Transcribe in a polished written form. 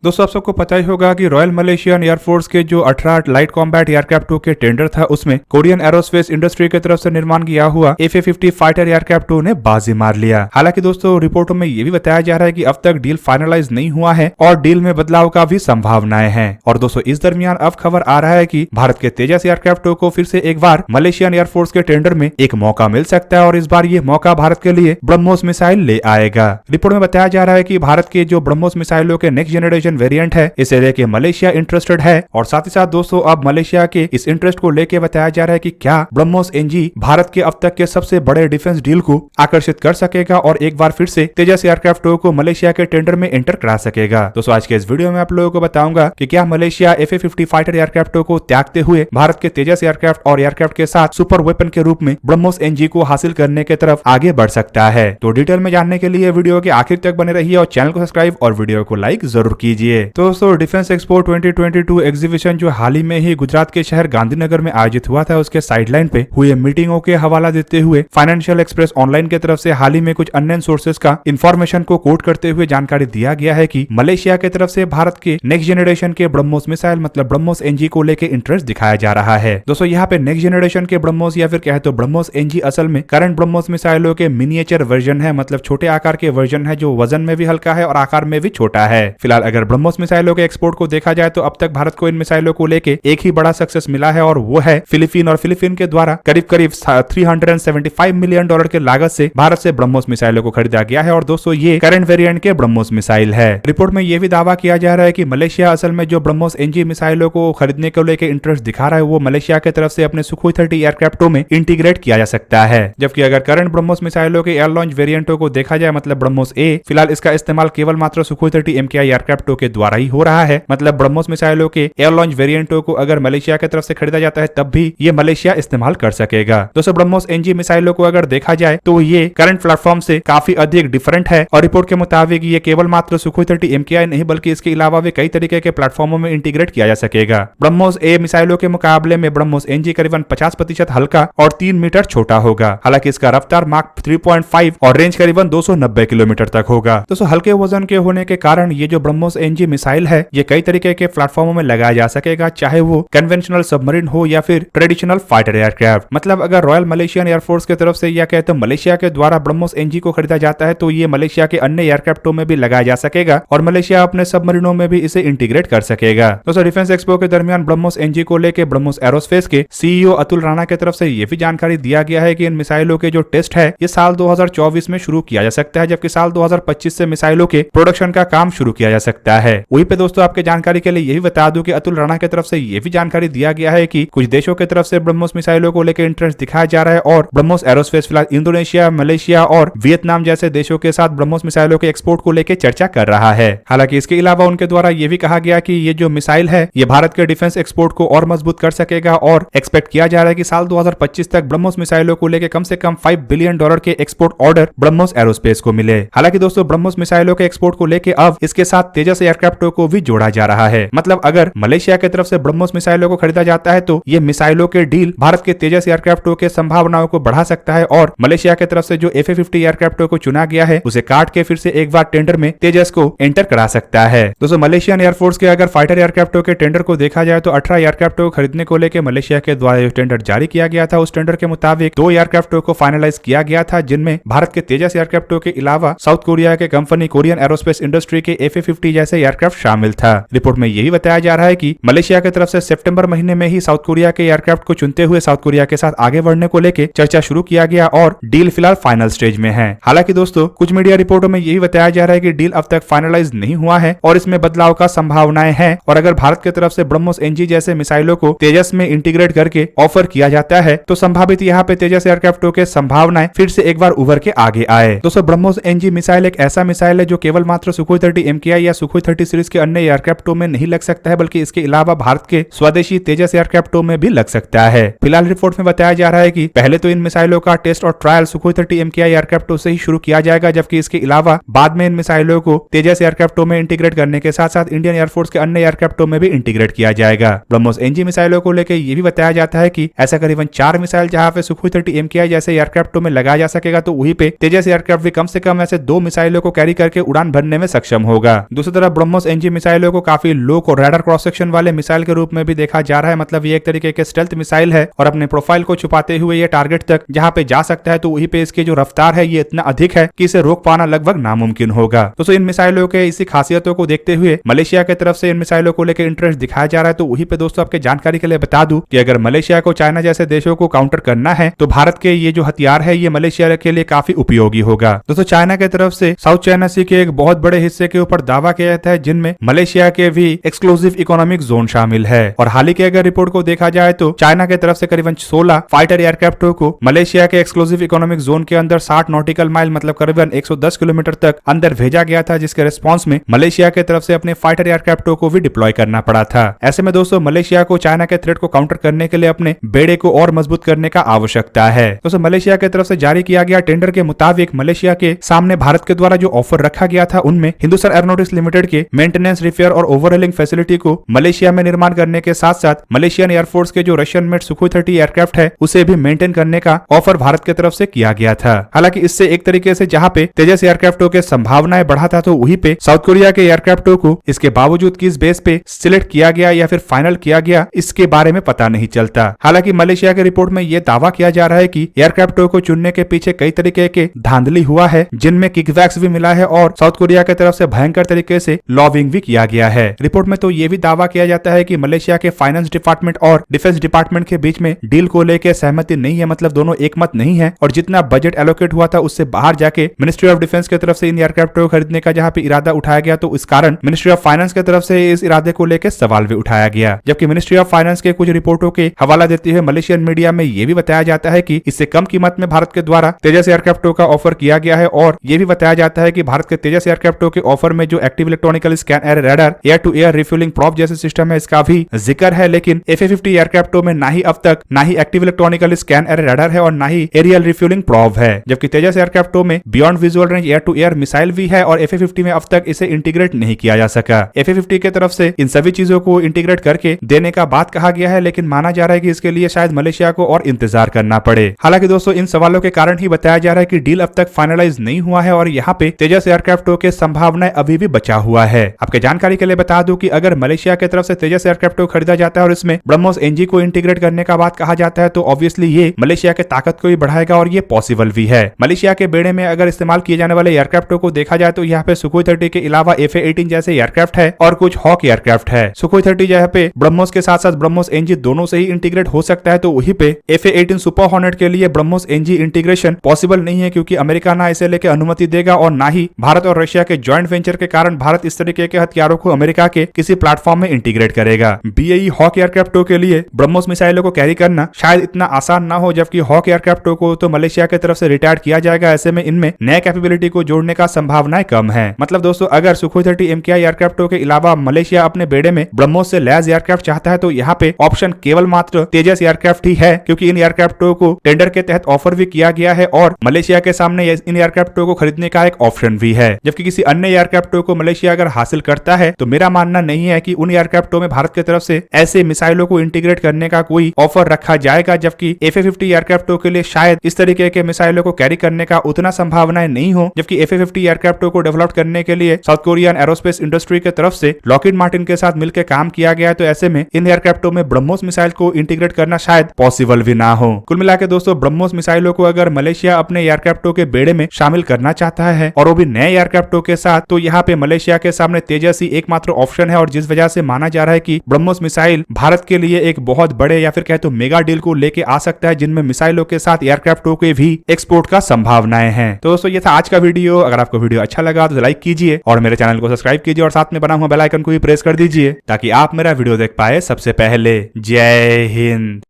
दोस्तों आप सबको पता ही होगा कि रॉयल मलेशियन एयरफोर्स के जो 18 लाइट कॉम्बैट एयरक्राफ्ट 2 के टेंडर था उसमें कोरियन एरोस्पेस इंडस्ट्री की तरफ से निर्माण किया हुआ FA-50 फाइटर एयरक्राफ्ट 2 ने बाजी मार लिया। हालांकि दोस्तों रिपोर्टों में ये भी बताया जा रहा है कि अब तक डील फाइनलाइज नहीं हुआ है और डील में बदलाव का भी संभावनाएं हैं। और दोस्तों इस दरमियान अब खबर आ रहा है कि भारत के तेजस एयरक्राफ्ट 2 को फिर से एक बार मलेशियन एयरफोर्स के टेंडर में एक मौका मिल सकता है और इस बार ये मौका भारत के लिए ब्रह्मोस मिसाइल ले आएगा। रिपोर्ट में बताया जा रहा है कि भारत के जो ब्रह्मोस मिसाइलों के नेक्स्ट जनरेशन वेरिएंट है इसे लेके मलेशिया इंटरेस्टेड है और साथ ही साथ दोस्तों अब मलेशिया के इस इंटरेस्ट को लेके बताया जा रहा है कि क्या ब्रह्मोस एनजी भारत के अब तक के सबसे बड़े डिफेंस डील को आकर्षित कर सकेगा और एक बार फिर से तेजस एयरक्राफ्ट 2 को मलेशिया के टेंडर में एंटर करा सकेगा। दोस्तों आज के इस वीडियो में आप लोगों को बताऊंगा कि क्या मलेशिया FA-50 फाइटर एयरक्राफ्ट 2 को त्यागते हुए भारत के तेजस एयरक्राफ्ट और एयरक्राफ्ट के साथ सुपर वेपन के रूप में ब्रह्मोस एनजी को हासिल करने की तरफ आगे बढ़ सकता है। तो डिटेल में जानने के लिए वीडियो के आखिर तक बने रहिए और चैनल को सब्सक्राइब और वीडियो को लाइक जरूर कीजिए। तो दोस्तों डिफेंस एक्सपो 2022 एग्जीबिशन जो हाल ही में ही गुजरात के शहर गांधीनगर में आयोजित हुआ था उसके साइडलाइन पे हुए मीटिंगों के हवाला देते हुए फाइनेंशियल एक्सप्रेस ऑनलाइन की तरफ से हाल ही में कुछ अन्य सोर्सेज का इंफॉर्मेशन को कोट करते हुए जानकारी दिया गया है कि मलेशिया की तरफ से भारत के नेक्स्ट जनरेशन के ब्रह्मोस मिसाइल मतलब ब्रह्मोस एनजी को लेकर इंटरेस्ट दिखाया जा रहा है। दोस्तों यहाँ पे नेक्स्ट जनरेशन के ब्रह्मोस या फिर कहे तो ब्रह्मोस एनजी असल में करंट ब्रह्मोस मिसाइलों के मिनिएचर वर्जन है, मतलब छोटे आकार के वर्जन है जो वजन में भी हल्का है और आकार में भी छोटा है। फिलहाल अगर ब्रह्मोस मिसाइलों के एक्सपोर्ट को देखा जाए तो अब तक भारत को इन मिसाइलों को लेके एक ही बड़ा सक्सेस मिला है और वो है फिलीपीन और फिलीपीन के द्वारा करीब करीब $375 मिलियन के लागत से भारत से ब्रह्मोस मिसाइलों को खरीदा गया है और दोस्तों ये करंट वेरिएंट के ब्रह्मोस मिसाइल है। रिपोर्ट में ये भी दावा किया जा रहा है कि मलेशिया असल में जो ब्रह्मोस एनजी मिसाइलों को खरीदने को लेकर इंटरेस्ट दिखा रहा है वो मलेशिया की तरफ से अपने सुखोई 30 एयरक्राफ्ट में इंटीग्रेट किया जा सकता है। जबकि अगर करंट ब्रह्मोस मिसाइलों के एयर लॉन्च वेरिएंटों को देखा जाए मतलब ब्रह्मोस ए फिलहाल इसका इस्तेमाल केवल मात्र सुखोई 30 MKI एयरक्राफ्ट के द्वारा ही हो रहा है। मतलब ब्रह्मोस मिसाइलों के एयर लॉन्च वेरिएंटों को अगर मलेशिया की तरफ से खरीदा जाता है तब भी ये मलेशिया इस्तेमाल कर सकेगा। दोस्तों ब्रह्मोस एनजी मिसाइलों को अगर देखा जाए तो ये करंट प्लेटफॉर्म से काफी अधिक डिफरेंट है और रिपोर्ट के मुताबिक ये केवल मात्र सुखोई 30 MKI नहीं बल्कि इसके अलावा भी कई तरीके के प्लेटफॉर्मों में इंटीग्रेट किया जा सकेगा। ब्रह्मोस ए मिसाइलों के मुकाबले में ब्रह्मोस एनजी करीबन 50% हल्का और 3 मीटर छोटा होगा। हालांकि इसका रफ्तार मार्क 3.5 और रेंज करीबन 290 किलोमीटर तक होगा। दोस्तों हल्के वजन के होने के कारण ये जो ब्रह्मोस एनजी मिसाइल है ये कई तरीके के प्लेटफॉर्मों में लगाया जा सकेगा, चाहे वो कन्वेंशनल सबमरीन हो या फिर ट्रेडिशनल फाइटर एयरक्राफ्ट। मतलब अगर रॉयल मलेशियन एयरफोर्स की तरफ से या कहते हैं मलेशिया के द्वारा ब्रह्मोस एनजी को खरीदा जाता है तो ये मलेशिया के अन्य एयरक्राफ्टों में भी लगाया जा सकेगा और मलेशिया अपने सबमरीनों में भी इसे इंटीग्रेट कर सकेगा। दोस्तों डिफेंस एक्सपो के दरमियान ब्रह्मोस एनजी को लेकर ब्रह्मोस एरोस्पेस के CEO अतुल राणा की तरफ से ये भी जानकारी दिया गया है कि इन मिसाइलों के जो टेस्ट है ये साल 2024 में शुरू किया जा सकता है, जबकि साल 2025 से मिसाइलों के प्रोडक्शन का काम शुरू किया जा सकता है। वहीं पे दोस्तों आपके जानकारी के लिए यही बता दूं कि अतुल राणा की तरफ से ये भी जानकारी दिया गया है कि कुछ देशों की तरफ से ब्रह्मोस मिसाइलों को लेकर इंटरेस्ट दिखाया जा रहा है और ब्रह्मोस एरोस्पेस फिलहाल इंडोनेशिया, मलेशिया और वियतनाम जैसे देशों के साथ ब्रह्मोस मिसाइलों के एक्सपोर्ट को लेकर चर्चा कर रहा है। हालांकि इसके अलावा उनके द्वारा ये भी कहा गया कि ये जो मिसाइल है ये भारत के डिफेंस एक्सपोर्ट को और मजबूत कर सकेगा और एक्सपेक्ट किया जा रहा है कि साल 2025 तक ब्रह्मोस मिसाइलों को लेकर कम से कम $5 बिलियन के एक्सपोर्ट ऑर्डर ब्रह्मोस एरोस्पेस को मिले। हालांकि दोस्तों ब्रह्मोस मिसाइलों के एक्सपोर्ट को लेकर अब इसके साथ तेजस एयरक्राफ्ट को भी जोड़ा जा रहा है। मतलब अगर मलेशिया की तरफ से ब्रह्मोस मिसाइलों को खरीदा जाता है तो ये मिसाइलों के डील भारत के तेजस एयरक्राफ्ट के संभावनाओं को बढ़ा सकता है और मलेशिया की तरफ से जो FA-50 एयरक्राफ्ट को चुना गया है उसे काट के फिर से एक बार टेंडर में तेजस को एंटर करा सकता है। दोस्तों मलेशियन एयरफोर्स के अगर फाइटर एयरक्राफ्ट के टेंडर को देखा जाए तो 18 एयरक्राफ्ट को खरीदने को लेकर मलेशिया के द्वारा जो टेंडर जारी किया गया था उस टेंडर के मुताबिक 2 एयरक्राफ्ट को फाइनलाइज किया गया था, जिनमें भारत के तेजस एयरक्राफ्ट के अलावा साउथ कोरिया के कंपनी कोरियन एरोस्पेस इंडस्ट्री के FA-50 जैसे एयरक्राफ्ट शामिल था। रिपोर्ट में यही बताया जा रहा है कि मलेशिया की तरफ से सितंबर महीने में ही साउथ कोरिया के एयरक्राफ्ट को चुनते हुए साउथ कोरिया के साथ आगे बढ़ने को लेकर चर्चा शुरू किया गया और डील फिलहाल फाइनल स्टेज में है। हालांकि दोस्तों कुछ मीडिया रिपोर्टों में यही बताया जा रहा है कि डील अब तक फाइनलाइज नहीं हुआ है और इसमें बदलाव का संभावनाएं हैं और अगर भारत की तरफ से ब्रह्मोस एनजी जैसे मिसाइलों को तेजस में इंटीग्रेट करके ऑफर किया जाता है तो संभावित यहाँ पे तेजस एयरक्राफ्ट के संभावनाएं फिर से एक बार उभर के आगे आए। दोस्तों ब्रह्मोस एनजी मिसाइल एक ऐसा मिसाइल है जो केवल मात्र सुखोई 30 MKI या सुखोई 30 सीरीज के अन्य एयरक्राफ्टों में नहीं लग सकता है बल्कि इसके अलावा भारत के स्वदेशी तेजस एयरक्राफ्टों में भी लग सकता है। फिलहाल रिपोर्ट में बताया जा रहा है कि पहले तो इन मिसाइलों का टेस्ट और ट्रायल सुखोई 30 MKI एयरक्राफ्टों से ही शुरू किया जाएगा, जबकि इसके अलावा बाद में इन मिसाइलों को तेजस एयरक्राफ्टों में इंटीग्रेट करने के साथ साथ इंडियन एयरफोर्स के अन्य एयरक्राफ्टों में भी इंटीग्रेट किया जाएगा। ब्रह्मोस एनजी मिसाइलों को लेकर ये भी बताया जाता है कि ऐसा करीबन 4 मिसाइल जहां पे सुखोई 30 MKI जैसे एयरक्राफ्टों में लगाया जा सकेगा तो वहीं पे तेजस एयरक्राफ्ट भी कम से कम ऐसे 2 मिसाइलों को कैरी करके उड़ान भरने में सक्षम होगा। दूसरी तरफ ब्रह्मोस एनजी मिसाइलों को काफी लो को रडार क्रॉस सेक्शन वाले मिसाइल के रूप में भी देखा जा रहा है। मतलब ये एक तरीके के स्टेल्थ मिसाइल है और अपने प्रोफाइल को छुपाते हुए ये टारगेट तक जहां पे जा सकता है, तो वहीं पे इसकी जो रफ्तार है ये इतना अधिक है कि इसे रोक पाना लगभग नामुमकिन होगा। दोस्तों इन मिसाइलों के इसी खासियतों को देखते हुए मलेशिया की तरफ से इन मिसाइलों को लेकर इंटरेस्ट दिखाया जा रहा है। तो वहीं पे दोस्तों आपके जानकारी के लिए बता दूं कि अगर मलेशिया को चाइना जैसे देशों को काउंटर करना है तो भारत के ये जो हथियार है ये मलेशिया के लिए काफी उपयोगी होगा। दोस्तों चाइना की तरफ से साउथ चाइना सी के एक बहुत बड़े हिस्से के ऊपर दावा किया जाता है जिनमें मलेशिया के भी एक्सक्लूसिव इकोनॉमिक जोन शामिल है। और हाल ही की अगर रिपोर्ट को देखा जाए तो चाइना की तरफ से करीबन 16 फाइटर एयरक्राफ्टों को मलेशिया के एक्सक्लूसिव इकोनॉमिक जोन के अंदर 60 नॉटिकल माइल मतलब करीबन 110 किलोमीटर तक अंदर भेजा गया था, जिसके रिस्पॉन्स में मलेशिया की तरफ से अपने फाइटर एयरक्राफ्टों को भी डिप्लॉय करना पड़ा था। ऐसे में दोस्तों मलेशिया को चाइना के थ्रेट को काउंटर करने के लिए अपने बेड़े को और मजबूत करने का आवश्यकता है। दोस्तों मलेशिया की तरफ से जारी किया गया टेंडर के मुताबिक मलेशिया के सामने भारत के द्वारा जो ऑफर रखा गया था उनमें हिंदुस्तान एरोनॉटिक्स लिमिटेड के मेंटेनेंस, रिपेयर और ओवरहॉलिंग फैसिलिटी को मलेशिया में निर्माण करने के साथ साथ मलेशियन एयरफोर्स के जो रशियन मेड सुखोई 30 एयरक्राफ्ट है उसे भी मेंटेन करने का ऑफर भारत की तरफ से किया गया था। हालांकि इससे एक तरीके से जहां पे तेजस एयरक्राफ्टों के संभावनाएं बढ़ा था, तो वहीं पे साउथ कोरिया के एयरक्राफ्टों को इसके बावजूद किस बेस पे सिलेक्ट किया गया या फिर फाइनल किया गया इसके बारे में पता नहीं चलता। हालांकि मलेशिया के रिपोर्ट में यह दावा किया जा रहा है कि एयरक्राफ्टों को चुनने के पीछे कई तरीके के धांधली हुआ है, जिनमें किकबैक्स भी मिला है और साउथ कोरिया की तरफ से भयंकर तरीके से लॉबिंग भी किया गया है। रिपोर्ट में तो यह भी दावा किया जाता है कि मलेशिया के फाइनेंस डिपार्टमेंट और डिफेंस डिपार्टमेंट के बीच में डील को लेकर सहमति नहीं है, मतलब दोनों एक मत नहीं है और जितना बजट एलोकेट हुआ था उससे बाहर जाके मिनिस्ट्री ऑफ डिफेंस की तरफ से इन एयरक्राफ्टों को खरीदने का जहां पे इरादा उठाया गया, तो इस कारण मिनिस्ट्री ऑफ फाइनेंस की तरफ से इस इरादे को लेकर सवाल भी उठाया गया। जबकि मिनिस्ट्री ऑफ फाइनेंस के कुछ रिपोर्टों के हवाला देते हुए मलेशियन मीडिया में यह भी बताया जाता है कि इससे कम कीमत में भारत के द्वारा तेजस एयरक्राफ्टों का ऑफर किया गया है और यह भी बताया जाता है कि भारत के तेजस एयरक्राफ्टों के ऑफर में जो active electronical scan air radar, air to air refuelling probe जैसे सिस्टम है इसका भी जिक्र है। लेकिन FA-50 एयरक्राफ्टों में ना ही अब तक ना ही active electronical scan air radar है और ना ही एरियल रिफ्यूलिंग प्रॉप है। जबकि तेजस एयरक्राफ्टों में beyond visual range air to air missile भी है और FA-50 में अब तक इसे इंटीग्रेट नहीं किया जा सका। FA-50 की तरफ से इन सभी चीजों को इंटीग्रेट करके देने का बात कहा गया है, लेकिन माना जा रहा है कि इसके लिए शायद मलेशिया को और इंतजार करना पड़े। हालांकि दोस्तों इन सवालों के कारण ही बताया जा रहा है कि डील अब तक फाइनलाइज नहीं हुआ है और यहाँ पे तेजस एयरक्राफ्टों के संभावनाएं अभी भी बचा हुआ है। आपके जानकारी के लिए बता दूं कि अगर मलेशिया की तरफ से तेजस एयरक्राफ्ट को खरीदा जाता है और इसमें ब्रह्मोस एनजी को इंटीग्रेट करने का बात कहा जाता है, तो ऑब्वियसली ये मलेशिया के ताकत को भी बढ़ाएगा और ये पॉसिबल भी है। मलेशिया के बेड़े में अगर इस्तेमाल किए जाने वाले एयरक्राफ्टों को देखा जाए तो यहाँ पे सुखोई 30 के अलावा FA-18 जैसे एयरक्राफ्ट है और कुछ हॉक एयरक्राफ्ट है। सुखोई 30 यहाँ पे ब्रह्मोस के साथ साथ ब्रह्मोस एनजी दोनों से ही इंटीग्रेट हो सकता है, तो वहीं पे FA-18 सुपर हॉर्नेट के लिए ब्रह्मोस एनजी इंटीग्रेशन पॉसिबल नहीं है, क्योंकि अमेरिका ना इसे लेकर अनुमति देगा और ना ही भारत और रशिया के ज्वाइंट वेंचर के कारण भारत इस तरीके के हथियारों को अमेरिका के किसी प्लेटफॉर्म में इंटीग्रेट करेगा। BAE हॉक एयरक्राफ्टों के लिए ब्रह्मोस मिसाइलों को कैरी करना शायद इतना आसान ना हो, जबकि हॉक एयरक्राफ्टों को तो मलेशिया की तरफ से रिटायर किया जाएगा। ऐसे में इनमें नए कैपेबिलिटी को जोड़ने का संभावनाएं कम है। मतलब दोस्तों अगर सुखोई 30 MKI एयरक्राफ्टों के अलावा मलेशिया अपने बेड़े में ब्रह्मोस से लैस एयरक्राफ्ट चाहता है, तो यहाँ पे ऑप्शन केवल मात्र तेजस एयरक्राफ्ट ही है, क्योंकि इन एयरक्राफ्टों को टेंडर के तहत ऑफर भी किया गया है और मलेशिया के सामने इन एयरक्राफ्टों को खरीदने का एक ऑप्शन भी है। जबकि किसी अन्य एयरक्राफ्टों को मलेशिया अगर हासिल करता है तो मेरा मानना नहीं है कि उन एयरक्राफ्टों में भारत की तरफ से ऐसे मिसाइलों को इंटीग्रेट करने का कोई ऑफर रखा जाएगा। जबकि FA-50 एयरक्राफ्टों के लिए शायद इस तरीके के मिसाइलों को कैरी करने का उतना संभावनाएं नहीं हो, जबकि FA-50 एयरक्राफ्टों को डेवलप करने के लिए साउथ कोरियन एरोस्पेस इंडस्ट्री की तरफ से लॉकहीड मार्टिन के साथ मिलकर काम किया गया है। तो ऐसे में इन एयरक्राफ्टों में ब्रह्मोस मिसाइल को इंटीग्रेट करना शायद पॉसिबल भी ना हो। कुल मिलाकर दोस्तों ब्रह्मोस मिसाइलों को अगर मलेशिया अपने एयरक्राफ्टों के बेड़े में शामिल करना चाहता है और वो भी नए एयरक्राफ्टों के साथ, तो यहाँ पे मलेशिया के सामने तेजस ही एकमात्र ऑप्शन है और जिस वजह से माना जा रहा है कि ब्रह्मोस मिसाइल भारत के लिए एक बहुत बड़े या फिर कहे तो मेगा डील को लेके आ सकता है, जिनमें मिसाइलों के साथ एयरक्राफ्टों के भी एक्सपोर्ट का संभावनाएं हैं। तो दोस्तों ये था आज का वीडियो। अगर आपको वीडियो अच्छा लगा तो लाइक कीजिए और मेरे चैनल को सब्सक्राइब कीजिए और साथ में बना हुआ बेल आइकन को भी प्रेस कर दीजिए ताकि आप मेरा वीडियो देख पाए सबसे पहले। जय हिंद।